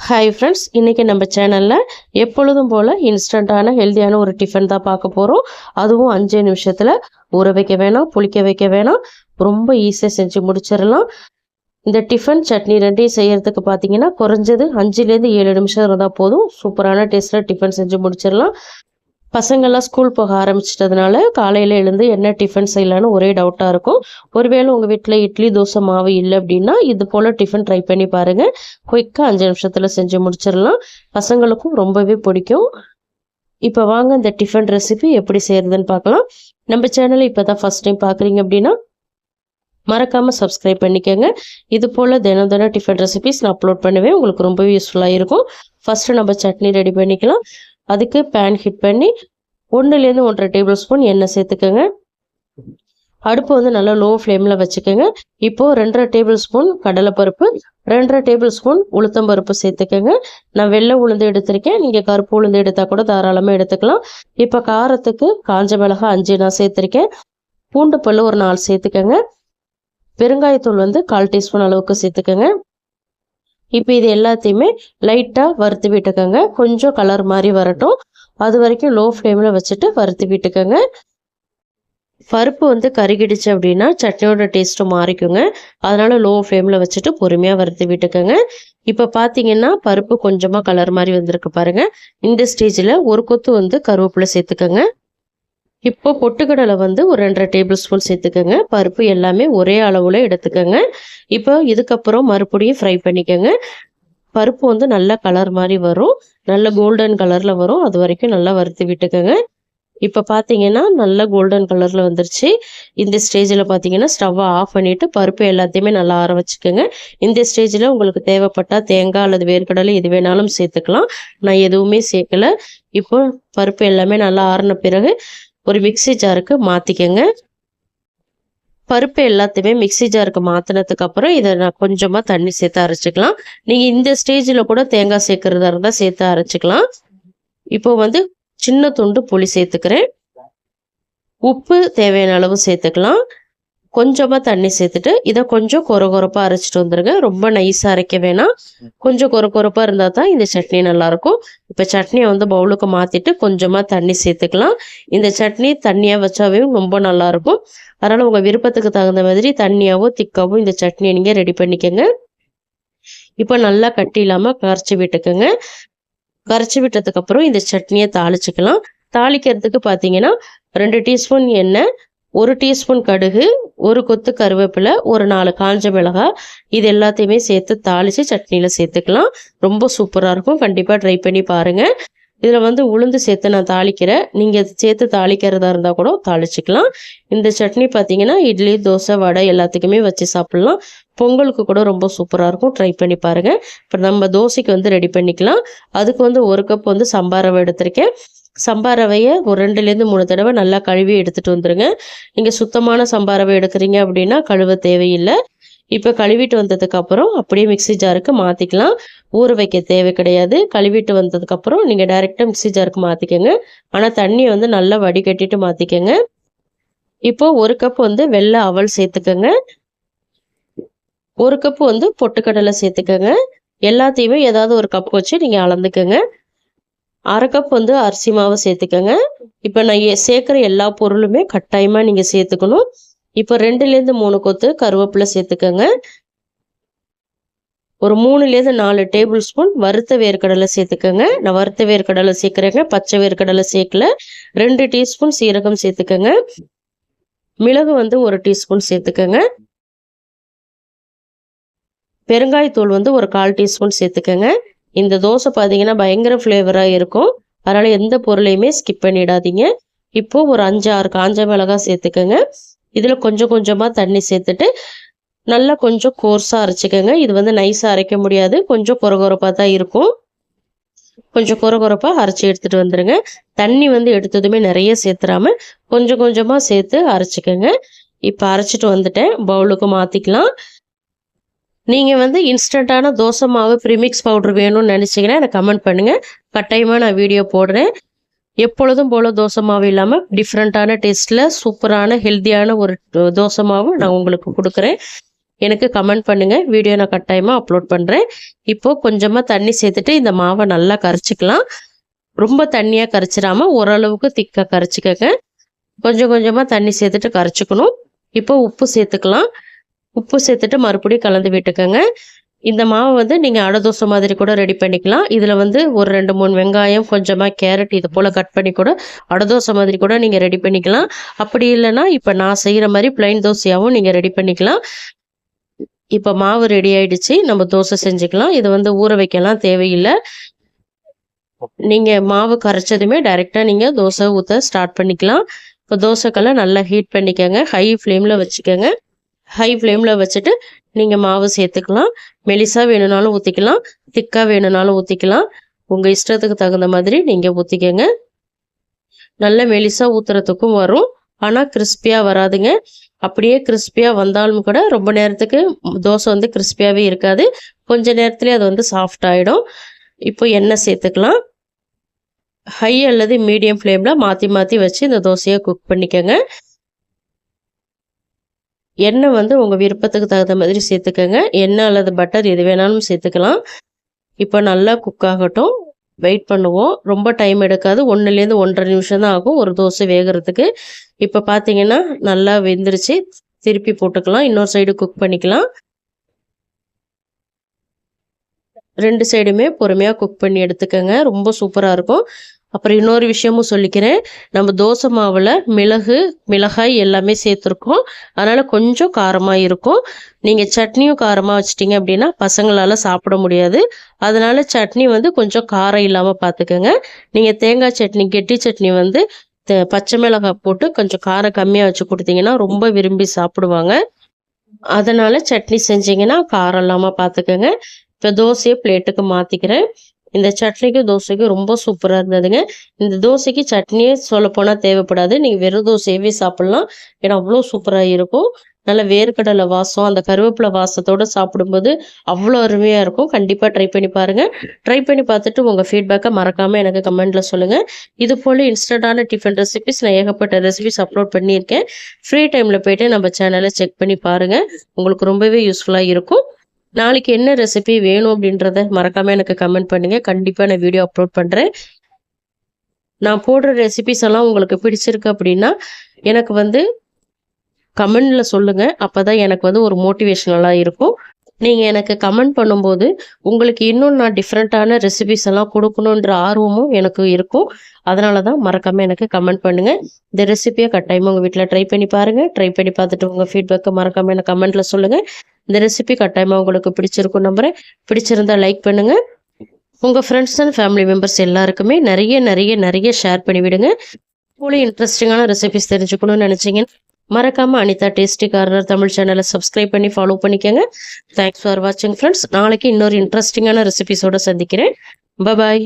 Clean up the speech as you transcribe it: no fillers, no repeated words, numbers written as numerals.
Hi friends, இன்றைக்கி நம்ம சேனலில் எப்பொழுதும் போல் இன்ஸ்டண்ட்டான ஹெல்த்தியான ஒரு டிஃபன் தான் பார்க்க போகிறோம். அதுவும் 5 நிமிஷத்தில் ஊற வைக்க வேணாம், புளிக்க வைக்க வேணாம், ரொம்ப ஈஸியாக செஞ்சு முடிச்சிடலாம். இந்த டிஃபன் சட்னி ரெண்டையும் செய்கிறதுக்கு பார்த்தீங்கன்னா குறைஞ்சது 5லேருந்து 7 நிமிஷம் இருந்தால் போதும். சூப்பரான டேஸ்ட்டில் டிஃபன் செஞ்சு முடிச்சிடலாம். பசங்கள்லாம் ஸ்கூல் போக ஆரம்பிச்சிட்டதுனால காலையில் எழுந்து என்ன டிஃபன் செய்யலான்னு ஒரே டவுட்டாக இருக்கும். ஒருவேளை உங்கள் வீட்டில் இட்லி தோசை மாவு இல்லை அப்படின்னா இது போல் டிஃபன் ட்ரை பண்ணி பாருங்கள். குயிக்காக 5 நிமிஷத்தில் செஞ்சு முடிச்சிடலாம். பசங்களுக்கும் ரொம்பவே பிடிக்கும். இப்போ வாங்க இந்த டிஃபன் ரெசிபி எப்படி செய்கிறதுன்னு பார்க்கலாம். நம்ம சேனலை இப்போ தான் ஃபஸ்ட் டைம் பார்க்குறீங்க அப்படின்னா மறக்காமல் சப்ஸ்கிரைப் பண்ணிக்கோங்க. இது போல் தினம் தினம் டிஃபன் ரெசிபிஸ் நான் அப்லோட் பண்ணுவேன். உங்களுக்கு ரொம்பவே யூஸ்ஃபுல்லாக இருக்கும். ஃபஸ்ட்டு நம்ம சட்னி ரெடி பண்ணிக்கலாம். அதுக்கு பேன் ஹீட் பண்ணி 1லேருந்து 1.5 டேபிள் ஸ்பூன் எண்ணெய் சேர்த்துக்கோங்க. அடுப்பு வந்து நல்லா லோ ஃப்ளேமில் வச்சுக்கோங்க. இப்போது 2.5 டேபிள் ஸ்பூன் கடலைப்பருப்பு, 2.5 டேபிள் ஸ்பூன் உளுத்தம்பருப்பு சேர்த்துக்கோங்க. நான் வெள்ளை உளுந்து எடுத்திருக்கேன், நீங்கள் கருப்பு உளுந்து எடுத்தால் கூட தாராளமாக எடுத்துக்கலாம். இப்போ காரத்துக்கு காஞ்ச மிளகாய் 5 நான் சேர்த்துருக்கேன். பூண்டு பல் ஒரு 4 சேர்த்துக்கோங்க. பெருங்காயத்தூள் வந்து 1/4 டீஸ்பூன் அளவுக்கு சேர்த்துக்கோங்க. இப்போ இது எல்லாத்தையுமே லைட்டாக வறுத்து விட்டுக்கோங்க. கொஞ்சம் கலர் மாதிரி வரட்டும், அது வரைக்கும் லோ ஃப்ளேமில் வச்சுட்டு வறுத்து விட்டுக்கோங்க. பருப்பு வந்து கருகிடுச்சு அப்படின்னா சட்னியோட டேஸ்ட்டும் மாறிக்குங்க. அதனால் லோ ஃப்ளேமில் வச்சுட்டு பொறுமையாக வறுத்து விட்டுக்கோங்க. இப்போ பார்த்தீங்கன்னா பருப்பு கொஞ்சமாக கலர் மாதிரி வந்திருக்கு பாருங்கள். இந்த ஸ்டேஜில் ஒரு கொத்து வந்து கருவேப்பிலை சேர்த்துக்கோங்க. இப்போ பொட்டுக்கடலை வந்து ஒரு 2.5 டேபிள் ஸ்பூன் சேர்த்துக்கோங்க. பருப்பு எல்லாமே ஒரே அளவில் எடுத்துக்கோங்க. இப்போ இதுக்கப்புறம் மறுபடியும் ஃப்ரை பண்ணிக்கோங்க. பருப்பு வந்து நல்ல கலர் மாதிரி வரும், நல்ல கோல்டன் கலரில் வரும். அது வரைக்கும் நல்லா வறுத்து விட்டுக்கோங்க. இப்போ பார்த்தீங்கன்னா நல்ல கோல்டன் கலரில் வந்துருச்சு. இந்த ஸ்டேஜில் பார்த்தீங்கன்னா ஸ்டவ்வை ஆஃப் பண்ணிவிட்டு பருப்பு எல்லாத்தையுமே நல்லா ஆற வச்சுக்கோங்க. இந்த ஸ்டேஜில் உங்களுக்கு தேவைப்பட்டால் தேங்காய் அல்லது வேர்க்கடலை எது வேணாலும் சேர்த்துக்கலாம். நான் எதுவுமே சேர்க்கலை. இப்போ பருப்பு எல்லாமே நல்லா ஆறின பிறகு ஒரு மிக்சி ஜாருக்கு மாற்றிக்கங்க. பருப்பு எல்லாத்தையுமே மிக்சி ஜாருக்கு மாற்றினதுக்கு அப்புறம் இதை நான் கொஞ்சமாக தண்ணி சேர்த்து அரைச்சிக்கலாம். நீங்கள் இந்த ஸ்டேஜில் கூட தேங்காய் சேர்க்கறதா இருந்தால் சேர்த்து அரைச்சிக்கலாம். இப்போ வந்து சின்ன துண்டு புளி சேர்த்துக்கிறேன். உப்பு தேவையான அளவு சேர்த்துக்கலாம். கொஞ்சமாக தண்ணி சேர்த்துட்டு இதை கொஞ்சம் கொரகொரப்பாக அரைச்சிட்டு வந்துடுங்க. ரொம்ப நைஸாக அரைக்க வேணாம், கொஞ்சம் கொரகொரப்பாக இருந்தால் தான் இந்த சட்னி நல்லாயிருக்கும். இப்போ சட்னியை வந்து பவுலுக்கு மாற்றிட்டு கொஞ்சமாக தண்ணி சேர்த்துக்கலாம். இந்த சட்னி தண்ணியாக வச்சாவே ரொம்ப நல்லாயிருக்கும். அதனால் உங்கள் விருப்பத்துக்கு தகுந்த மாதிரி தண்ணியாகவும் திக்காகவும் இந்த சட்னியை நீங்கள் ரெடி பண்ணிக்கோங்க. இப்போ நல்லா கட்டி இல்லாமல் கரைச்சி விட்டுக்கோங்க. கரைச்சி விட்டதுக்கப்புறம் இந்த சட்னியை தாளிச்சிக்கலாம். தாளிக்கிறதுக்கு பார்த்தீங்கன்னா 2 டீஸ்பூன் எண்ணெய், 1 டீஸ்பூன் கடுகு, ஒரு கொத்து கருவேப்பிலை, ஒரு 4 காஞ்ச மிளகாய், இது எல்லாத்தையுமே சேர்த்து தாளித்து சட்னியில் சேர்த்துக்கலாம். ரொம்ப சூப்பராக இருக்கும். கண்டிப்பாக ட்ரை பண்ணி பாருங்கள். இதில் வந்து உளுந்து சேர்த்து நான் தாளிக்கிறேன். நீங்கள் சேர்த்து தாளிக்கிறதா இருந்தால் கூட தாளிச்சிக்கலாம். இந்த சட்னி பார்த்தீங்கன்னா இட்லி, தோசை, வடை எல்லாத்துக்குமே வச்சு சாப்பிட்லாம். பொங்கலுக்கு கூட ரொம்ப சூப்பராக இருக்கும். ட்ரை பண்ணி பாருங்கள். இப்போ நம்ம தோசைக்கு வந்து ரெடி பண்ணிக்கலாம். அதுக்கு வந்து 1 கப் வந்து சம்பா ரவை எடுத்திருக்கேன். சம்பா ரவையை ஒரு 2லேருந்து 3 தடவை நல்லா கழுவி எடுத்துகிட்டு வந்துடுங்க. நீங்கள் சுத்தமான சம்பா ரவை எடுக்கிறீங்க அப்படின்னா கழுவ தேவையில்லை. இப்போ கழுவிட்டு வந்ததுக்கப்புறம் அப்படியே மிக்சி ஜாருக்கு மாற்றிக்கலாம். ஊற வைக்க தேவை கிடையாது. கழுவிட்டு வந்ததுக்கப்புறம் நீங்கள் டைரெக்டாக மிக்சி ஜாருக்கு மாற்றிக்கோங்க. ஆனால் தண்ணியை வந்து நல்லா வடிகட்டிட்டு மாற்றிக்கோங்க. இப்போது 1 கப் வந்து வெள்ளை அவல் சேர்த்துக்கோங்க. 1 கப் வந்து பொட்டுக்கடலை சேர்த்துக்கோங்க. எல்லாத்தையுமே ஏதாவது ஒரு கப் வச்சு நீங்கள் அளந்துக்கோங்க. 1/2 கப் வந்து அரிசி மாவு சேர்த்துக்கோங்க. இப்போ நான் சேர்க்குற எல்லா பொருளுமே கட்டாயமாக நீங்கள் சேர்த்துக்கணும். இப்போ 2லேருந்து 3 கொத்து கருவேப்பிலை சேர்த்துக்கோங்க. ஒரு 3லேருந்து 4 டேபிள் ஸ்பூன் வறுத்த வேர்க்கடலை சேர்த்துக்கோங்க. நான் வறுத்த வேர்க்கடலை சேர்க்குறேங்க, பச்சை வேர்க்கடலை சேர்க்கல. 2 டீஸ்பூன் சீரகம் சேர்த்துக்கோங்க. மிளகு வந்து 1 டீஸ்பூன் சேர்த்துக்கோங்க. பெருங்காயத்தூள் வந்து ஒரு 1/4 டீஸ்பூன் சேர்த்துக்கோங்க. இந்த தோசை பார்த்தீங்கன்னா பயங்கர ஃப்ளேவராக இருக்கும். அதனால் எந்த பொருளையுமே ஸ்கிப் பண்ணிடாதீங்க. இப்போது ஒரு 5-6 காஞ்ச மிளகாய் சேர்த்துக்கோங்க. இதில் கொஞ்சம் கொஞ்சமாக தண்ணி சேர்த்துட்டு நல்லா கொஞ்சம் கோர்ஸாக அரைச்சிக்கோங்க. இது வந்து நைஸாக அரைக்க முடியாது, கொஞ்சம் கொரகொரப்பாக தான் இருக்கும். கொஞ்சம் கொரகொரப்பாக அரைச்சி எடுத்துகிட்டு வந்துடுங்க. தண்ணி வந்து எடுத்ததுமே நிறைய சேர்த்துறாம கொஞ்சம் கொஞ்சமாக சேர்த்து அரைச்சிக்கோங்க. இப்போ அரைச்சிட்டு வந்துட்டேன். பவுலுக்கு மாற்றிக்கலாம். நீங்கள் வந்து இன்ஸ்டண்ட்டான தோசை மாவு ப்ரீமிக்ஸ் பவுட்ரு வேணும்னு நினச்சிங்கன்னா எனக்கு கமெண்ட் பண்ணுங்கள். கட்டாயமாக நான் வீடியோ போடுறேன். எப்பொழுதும் போல் தோசை மாவு இல்லாமல் டிஃப்ரெண்ட்டான டேஸ்ட்டில் சூப்பரான ஹெல்த்தியான ஒரு தோசை மாவு நான் உங்களுக்கு கொடுக்குறேன். எனக்கு கமெண்ட் பண்ணுங்கள். வீடியோ நான் கட்டாயமாக அப்லோட் பண்ணுறேன். இப்போது கொஞ்சமாக தண்ணி சேர்த்துட்டு இந்த மாவை நல்லா கரைச்சிக்கலாம். ரொம்ப தண்ணியாக கரைச்சிடாமல் ஓரளவுக்கு திக்காக கரைச்சிக்கங்க. கொஞ்சம் கொஞ்சமாக தண்ணி சேர்த்துட்டு கரைச்சிக்கணும். இப்போ உப்பு சேர்த்துக்கலாம். உப்பு சேர்த்துட்டு மறுபடியும் கலந்து விட்டுக்கோங்க. இந்த மாவை வந்து நீங்கள் அடை தோசை மாதிரி கூட ரெடி பண்ணிக்கலாம். இதில் வந்து ஒரு 2-3 வெங்காயம், கொஞ்சமாக கேரட் இது போல் கட் பண்ணி கூட அடை தோசை மாதிரி கூட நீங்கள் ரெடி பண்ணிக்கலாம். அப்படி இல்லைன்னா இப்போ நான் செய்கிற மாதிரி பிளைன் தோசையாகவும் நீங்கள் ரெடி பண்ணிக்கலாம். இப்போ மாவு ரெடி ஆயிடுச்சு. நம்ம தோசை செஞ்சுக்கலாம். இது வந்து ஊற வைக்கலாம் தேவையில்லை. நீங்கள் மாவு கரைச்சதுமே டைரெக்டாக நீங்கள் தோசை ஊற்ற ஸ்டார்ட் பண்ணிக்கலாம். இப்போ தோசைக்கெல்லாம் நல்லா ஹீட் பண்ணிக்கோங்க. ஹை ஃப்ளேமில் வச்சுக்கோங்க. ஹை ஃப்ளேமில் வச்சுட்டு நீங்கள் மாவு சேர்த்துக்கலாம். மெலிசாக வேணும்னாலும் ஊற்றிக்கலாம், திக்காக வேணும்னாலும் ஊற்றிக்கலாம். உங்கள் இஷ்டத்துக்கு தகுந்த மாதிரி நீங்கள் ஊற்றிக்கங்க. நல்ல மெலிசாக ஊற்றுறதுக்கும் வரும், ஆனால் கிறிஸ்பியாக வராதுங்க. அப்படியே கிறிஸ்பியாக வந்தாலும் கூட ரொம்ப நேரத்துக்கு தோசை வந்து கிறிஸ்பியாகவே இருக்காது. கொஞ்ச நேரத்துலேயே அது வந்து சாஃப்ட் ஆகிடும். இப்போ எண்ணெய் சேர்த்துக்கலாம். ஹை அல்லது மீடியம் ஃப்ளேமில் மாற்றி மாற்றி வச்சு இந்த தோசையை குக் பண்ணிக்கோங்க. எண்ணெய் வந்து உங்கள் விருப்பத்துக்கு தகுந்த மாதிரி சேர்த்துக்கோங்க. எண்ணெய் அல்லது பட்டர் எது வேணாலும் சேர்த்துக்கலாம். இப்போ நல்லா குக் ஆகட்டும், வெயிட் பண்ணுவோம். ரொம்ப டைம் எடுக்காது, 1லேருந்து 1.5 நிமிஷம் தான் ஆகும் ஒரு தோசை வேகிறதுக்கு. இப்போ பார்த்தீங்கன்னா நல்லா வெந்துருச்சு. திருப்பி போட்டுக்கலாம். இன்னொரு சைடு குக் பண்ணிக்கலாம். 2 சைடுமே பொறுமையாக குக் பண்ணி எடுத்துக்கோங்க. ரொம்ப சூப்பராக இருக்கும். அப்புறம் இன்னொரு விஷயமும் சொல்லிக்கிறேன். நம்ம தோசை மாவில் மிளகு, மிளகாய் எல்லாமே சேர்த்துருக்கோம். அதனால் கொஞ்சம் காரமாக இருக்கும். நீங்கள் சட்னியும் காரமாக வச்சிட்டிங்க அப்படின்னா பசங்களால் சாப்பிட முடியாது. அதனால் சட்னி வந்து கொஞ்சம் காரம் இல்லாமல் பார்த்துக்கோங்க. நீங்கள் தேங்காய் சட்னி, கெட்டி சட்னி வந்து பச்சை மிளகாய் போட்டு கொஞ்சம் காரம் கம்மியாக வச்சு கொடுத்தீங்கன்னா ரொம்ப விரும்பி சாப்பிடுவாங்க. அதனால் சட்னி செஞ்சிங்கன்னா காரம் இல்லாமல் பார்த்துக்கோங்க. இப்போ தோசையை பிளேட்டுக்கு மாற்றிக்கிறேன். இந்த சட்னிக்கும் தோசைக்கும் ரொம்ப சூப்பராக இருந்ததுங்க. இந்த தோசைக்கு சட்னியே சொல்லப்போனால் தேவைப்படாது, நீங்கள் வெறும் தோசையவே சாப்பிட்லாம். ஏன்னா அவ்வளோ சூப்பராக இருக்கும். நல்ல வேர்க்கடலை வாசம், அந்த கருவேப்பிலை வாசத்தோடு சாப்பிடும்போது அவ்வளோ அருமையாக இருக்கும். கண்டிப்பாக ட்ரை பண்ணி பாருங்கள். ட்ரை பண்ணி பார்த்துட்டு உங்கள் ஃபீட்பேக்கை மறக்காமல் எனக்கு கமெண்ட்டில் சொல்லுங்கள். இது போல் இன்ஸ்டண்ட்டான டிஃபன் ரெசிபிஸ் நான் ஏகப்பட்ட ரெசிபிஸ் அப்லோட் பண்ணியிருக்கேன். ஃப்ரீ டைமில் போய்ட்டு நம்ம சேனலை செக் பண்ணி பாருங்கள். உங்களுக்கு ரொம்பவே யூஸ்ஃபுல்லாக இருக்கும். நாளைக்கு என்ன ரெசிபி வேணும் அப்படின்றத மறக்காமல் எனக்கு கமெண்ட் பண்ணுங்கள். கண்டிப்பாக நான் வீடியோ அப்லோட் பண்ணுறேன். நான் போடுற ரெசிபிஸ் எல்லாம் உங்களுக்கு பிடிச்சிருக்கு அப்படின்னா எனக்கு வந்து கமெண்டில் சொல்லுங்கள். அப்போ தான் எனக்கு வந்து ஒரு மோட்டிவேஷனலாக இருக்கும். நீங்கள் எனக்கு கமெண்ட் பண்ணும்போது உங்களுக்கு இன்னும் நான் டிஃப்ரெண்ட்டான ரெசிபிஸ் எல்லாம் கொடுக்கணுன்ற ஆர்வமும் எனக்கு இருக்கும். அதனால தான் மறக்காமல் எனக்கு கமெண்ட் பண்ணுங்கள். இந்த ரெசிபியை கட்டாயமாக உங்கள் வீட்டில் ட்ரை பண்ணி பாருங்கள். ட்ரை பண்ணி பார்த்துட்டு உங்கள் ஃபீட்பேக்கை மறக்காமல் எனக்கு கமெண்ட்டில் சொல்லுங்கள். இந்த ரெசிபி கட்டாயமாக உங்களுக்கு பிடிச்சிருக்கும் நம்புகிறேன். பிடிச்சிருந்தா லைக் பண்ணுங்கள். உங்கள் ஃப்ரெண்ட்ஸ் அண்ட் ஃபேமிலி மெம்பர்ஸ் எல்லாருக்குமே நிறைய நிறைய நிறைய ஷேர் பண்ணிவிடுங்க. போல இன்ட்ரெஸ்டிங்கான ரெசிபிஸ் தெரிஞ்சுக்கணும்னு நினச்சிங்கன்னா மறக்காமல் அனிதா டேஸ்டி கார்னர் தமிழ் சேனலை சப்ஸ்கிரைப் பண்ணி ஃபாலோ பண்ணிக்கோங்க. தேங்க்ஸ் ஃபார் வாட்சிங் ஃப்ரெண்ட்ஸ். நாளைக்கு இன்னொரு இன்ட்ரெஸ்டிங்கான ரெசிபிஸோடு சந்திக்கிறேன். பாய்.